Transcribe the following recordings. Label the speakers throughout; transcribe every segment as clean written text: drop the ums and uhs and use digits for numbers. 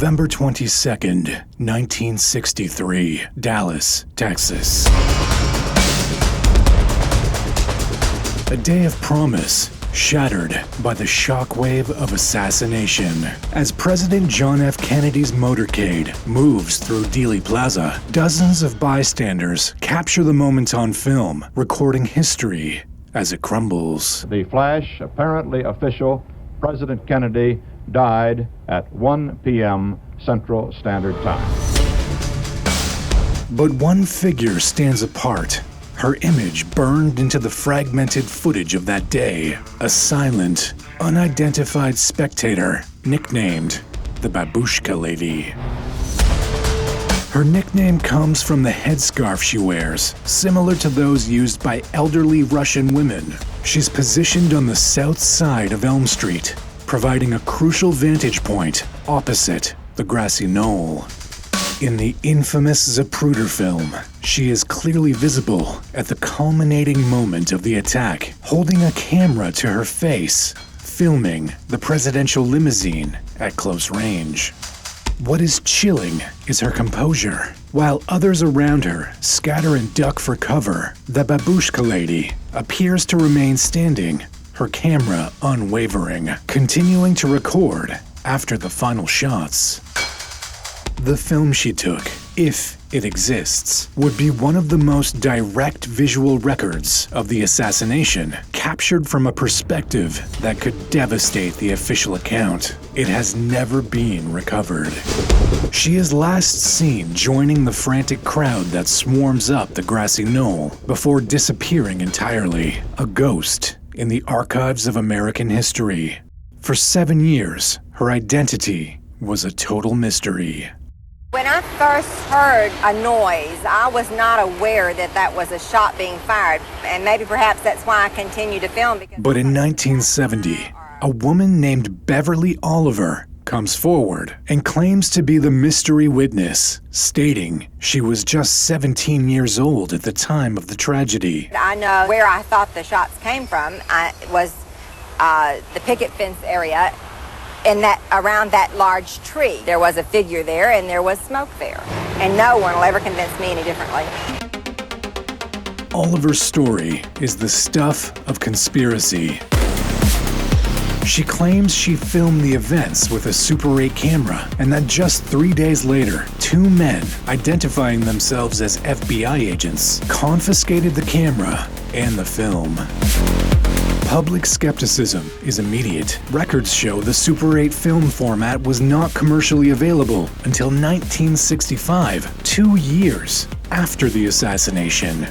Speaker 1: November 22nd, 1963, Dallas, Texas. A day of promise, shattered by the shockwave of assassination. As President John F. Kennedy's motorcade moves through Dealey Plaza, dozens of bystanders capture the moment on film, recording history as it crumbles.
Speaker 2: The flash, apparently official, President Kennedy died at 1 p.m. Central Standard Time.
Speaker 1: But one figure stands apart. Her image burned into the fragmented footage of that day. A silent, unidentified spectator, nicknamed the Babushka Lady. Her nickname comes from the headscarf she wears, similar to those used by elderly Russian women. She's positioned on the south side of Elm Street, providing a crucial vantage point opposite the grassy knoll. In the infamous Zapruder film, she is clearly visible at the culminating moment of the attack, holding a camera to her face, filming the presidential limousine at close range. What is chilling is her composure. While others around her scatter and duck for cover, the Babushka Lady appears to remain standing, her camera unwavering, continuing to record after the final shots. The film she took, if it exists, would be one of the most direct visual records of the assassination, captured from a perspective that could devastate the official account. It has never been recovered. She is last seen joining the frantic crowd that swarms up the grassy knoll before disappearing entirely, a ghost in the archives of American history. For 7 years, her identity was a total mystery.
Speaker 3: When I first heard a noise, I was not aware that that was a shot being fired, and maybe perhaps that's why I continued to film.
Speaker 1: But in 1970, a woman named Beverly Oliver comes forward and claims to be the mystery witness, stating she was just 17 years old at the time of the tragedy.
Speaker 3: I know where I thought the shots came from. It was the picket fence area. And that around that large tree, there was a figure there and there was smoke there. And no one will ever convince me any differently.
Speaker 1: Oliver's story is the stuff of conspiracy. She claims she filmed the events with a Super 8 camera, and that just 3 days later, 2 men, identifying themselves as FBI agents, confiscated the camera and the film. Public skepticism is immediate. Records show the Super 8 film format was not commercially available until 1965, 2 years after the assassination.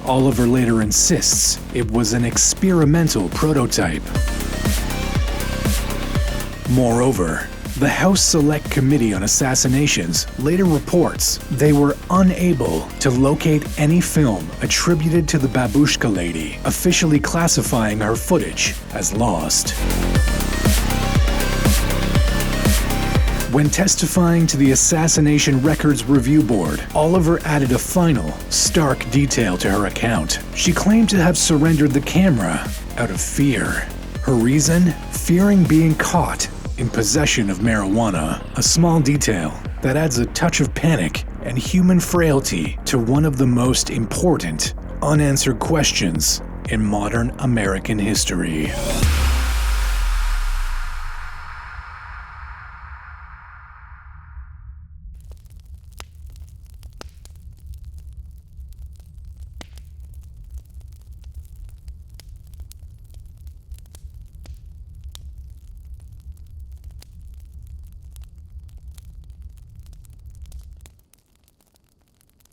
Speaker 1: Oliver later insists it was an experimental prototype. Moreover, the House Select Committee on Assassinations later reports they were unable to locate any film attributed to the Babushka Lady, officially classifying her footage as lost. When testifying to the Assassination Records Review Board, Oliver added a final, stark detail to her account. She claimed to have surrendered the camera out of fear. Her reason? Fearing being caught in possession of marijuana, a small detail that adds a touch of panic and human frailty to one of the most important unanswered questions in modern American history.